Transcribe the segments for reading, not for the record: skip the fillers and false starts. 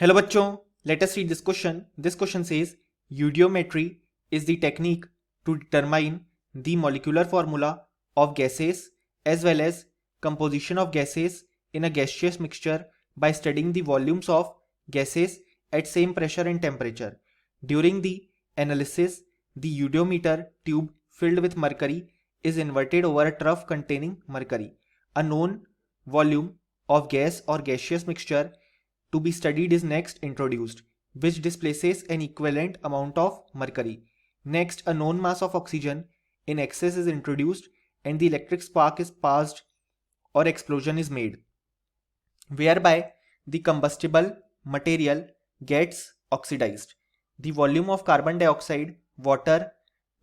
Hello बच्चों, let us read this question. This question says eudiometry is the technique to determine the molecular formula of gases as well as composition of gases in a gaseous mixture by studying the volumes of gases at same pressure and temperature. During the analysis, the eudiometer tube filled with mercury is inverted over a trough containing mercury. A known volume of gas or gaseous mixture to be studied is next introduced, which displaces an equivalent amount of mercury. Next, a known mass of oxygen in excess is introduced and the electric spark is passed or explosion is made, whereby the combustible material gets oxidized. The volume of carbon dioxide, water,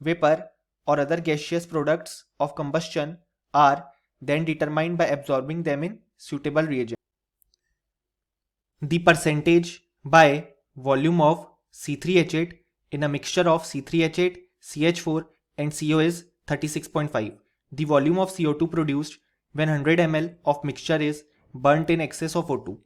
vapor, or other gaseous products of combustion are then determined by absorbing them in suitable reagent. The percentage by volume of C3H8 in a mixture of C3H8, CH4 and CO is 36.5. The volume of CO2 produced when 100 ml of mixture is burnt in excess of O2.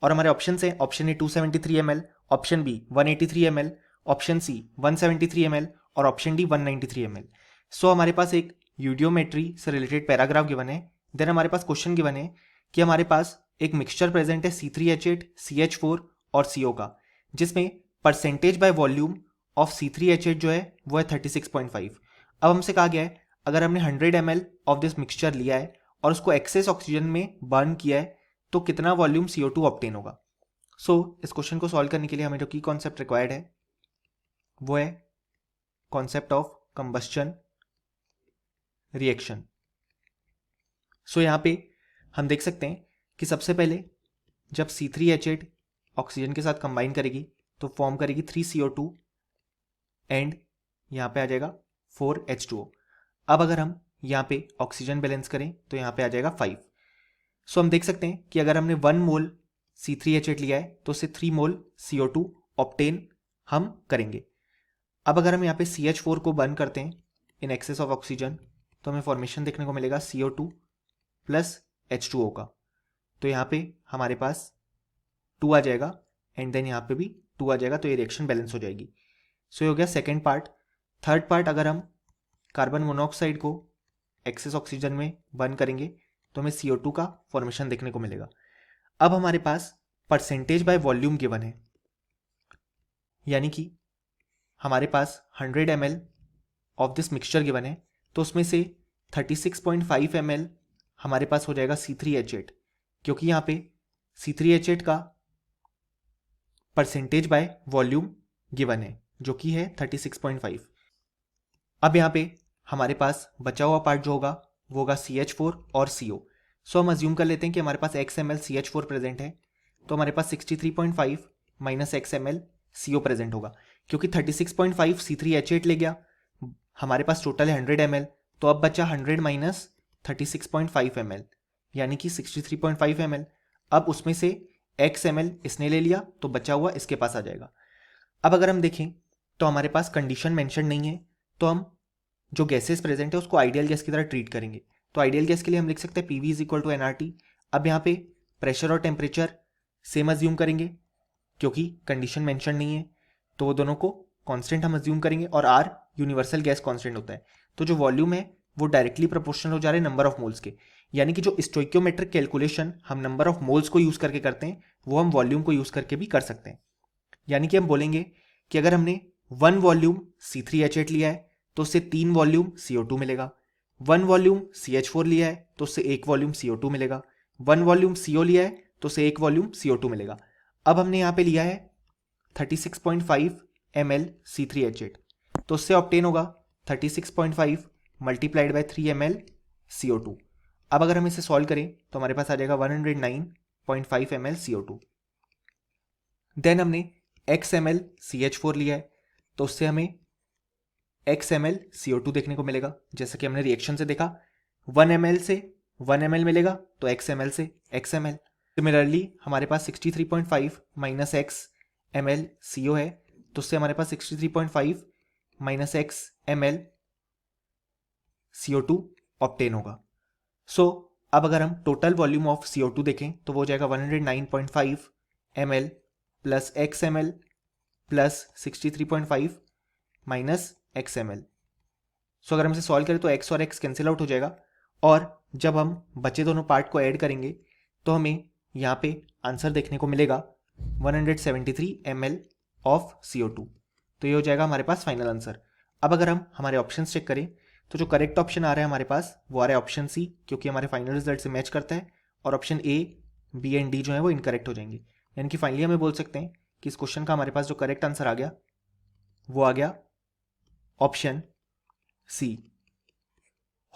और हमारे option है, option A 273 ml, option B 183 ml, option C 173 ml और option D 193 ml. So हमारे पास एक eudiometry से related paragraph given है. Then हमारे पास क्वेश्चन गिवन है कि हमारे पास एक मिक्सचर प्रेजेंट है C3H8, CH4 और CO का, जिसमें percentage by volume of C3H8 जो है वो है 36.5. अब हमसे कहा गया है अगर हमने 100 ml ऑफ दिस मिक्सचर लिया है और उसको एक्सेस ऑक्सीजन में बर्न किया है तो कितना वॉल्यूम CO2 ऑब्टेन होगा. सो इस क्वेश्चन को सॉल्व करने के लिए हमें जो की कॉन्सेप्ट रिक्वायर्ड है वो है कॉन्सेप्ट ऑफ कंबस्शन रिएक्शन. सो यहाँ पे हम देख सकते हैं कि सबसे पहले जब C3H8 ऑक्सीजन के साथ कंबाइन करेगी तो फॉर्म करेगी 3CO2 एंड यहाँ पे आ जाएगा 4H2O. अब अगर हम यहाँ पे ऑक्सीजन बैलेंस करें तो यहाँ पे आ जाएगा 5. सो हम देख सकते हैं कि अगर हमने 1 मोल C3H8 लिया है तो उससे 3 मोल CO2 ऑब्टेन हम करेंगे. अब अगर हम यहाँ पे CH4 को बर्न करते हैं इन एक्सेस ऑफ ऑक्सीजन तो हमें फॉर्मेशन देखने को मिलेगा CO2 प्लस H2O का. तो यहाँ पे हमारे पास 2 आ जाएगा एंड देन यहाँ पे भी 2 आ जाएगा, तो ये रिएक्शन बैलेंस हो जाएगी. सो ये हो गया सेकेंड पार्ट. थर्ड पार्ट, अगर हम कार्बन मोनोऑक्साइड को एक्सेस ऑक्सीजन में बर्न करेंगे तो हमें CO2 का फॉर्मेशन देखने को मिलेगा. अब हमारे पास परसेंटेज बाय वॉल्यूम गिवन है, यानी कि हमारे पास 100 ml of this mixture given है तो उसमें से 36.5 ml हमारे पास हो जाएगा C3H8, क्योंकि यहाँ पे C3H8 का परसेंटेज बाय वॉल्यूम गिवन है जो कि है 36.5. अब यहाँ पे हमारे पास बचा हुआ पार्ट जो होगा वो होगा CH4 और CO. सो हम अज्यूम कर लेते हैं कि हमारे पास x ml CH4 प्रेजेंट है तो हमारे पास 63.5 minus x ml CO present होगा, क्योंकि 36.5 C3H8 ले गया, हमारे पास टोटल है 100 ml, तो अब बचा 100 माइनस 36.5 ml यानी कि 63.5 ml. अब उसमें से x ml इसने ले लिया तो बचा हुआ इसके पास आ जाएगा. अब अगर हम देखें तो हमारे पास कंडीशन मेंशन नहीं है, तो हम जो गैसेस प्रेजेंट है उसको आइडियल गैस की तरह ट्रीट करेंगे. तो आइडियल गैस के लिए हम लिख सकते हैं PV is equal to nRT. अब यहाँ पे प्रेशर और टेम्परेचर सेम अज्यूम करेंगे क्योंकि कंडीशन मेंशन नहीं है, तो वो दोनों को कांस्टेंट हम अज्यूम करेंगे और R यूनिवर्सल गैस कांस्टेंट होता है. तो जो वॉल्यूम है वो डायरेक्टली प्रोपोर्शनल हो जा रहे हैं नंबर ऑफ मोल्स के, यानी कि जो स्टोइकियोमेट्रिक कैलकुलेशन हम नंबर ऑफ मोल्स को यूज करके करते हैं वो हम वॉल्यूम को यूज करके भी कर सकते हैं. यानी कि हम बोलेंगे कि अगर हमने 1 वॉल्यूम C3H8 लिया है तो उससे 3 वॉल्यूम CO2 मिलेगा, 1 वॉल्यूम CH4 लिया है तो उससे 1 वॉल्यूम CO2 मिलेगा, 1 वॉल्यूम CO लिया है तो उससे 1 वॉल्यूम CO2 मिलेगा. अब हमने यहाँ पे लिया है 36.5 ml C3H8 तो उससे ऑब्टेन होगा 36.5 मल्टीप्लाइड बाय 3 ml CO2. अब अगर हम इसे सॉल्व करें तो हमारे पास आ जाएगा 109.5 ml CO2. देन हमने x ml CH4 लिया है तो उससे हमें x ml CO2 देखने को मिलेगा, जैसा कि हमने रिएक्शन से देखा 1 ml से 1 ml मिलेगा तो x ml से x ml. सिमिलरली हमारे पास 63.5 माइनस x ml CO है तो उससे हमारे पास 63.5 minus x ml CO2 obtain होगा. सो अब अगर हम टोटल वॉल्यूम ऑफ CO2 देखें तो वो हो जाएगा 109.5 ml plus X M L plus 63.5 minus X M L. So अगर हम इसे सॉल्व करें तो एक्स और एक्स कैंसिल आउट हो जाएगा, और जब हम बचे दोनों पार्ट को ऐड करेंगे तो हमें यहाँ पे आंसर देखने को मिलेगा 173 ml ऑफ CO2। तो ये हो जाएगा हमारे पास फाइनल आंसर। अब अगर हम हमारे ऑप्शन चेक करें तो जो करेक्ट ऑप्शन आ रहा है हमारे पास वो आ रहा है ऑप्शन सी, क्योंकि हमारे फाइनल रिजल्ट से मैच करता है, और option A, B and D जो है वो इनकरेक्ट हो जाएंगे। यानी कि फाइनली हमें बोल सकते हैं कि इस क्वेश्चन का हमारे पास जो करेक्ट आंसर आ गया वो आ गया option C.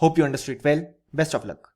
Hope you understood well, best of luck.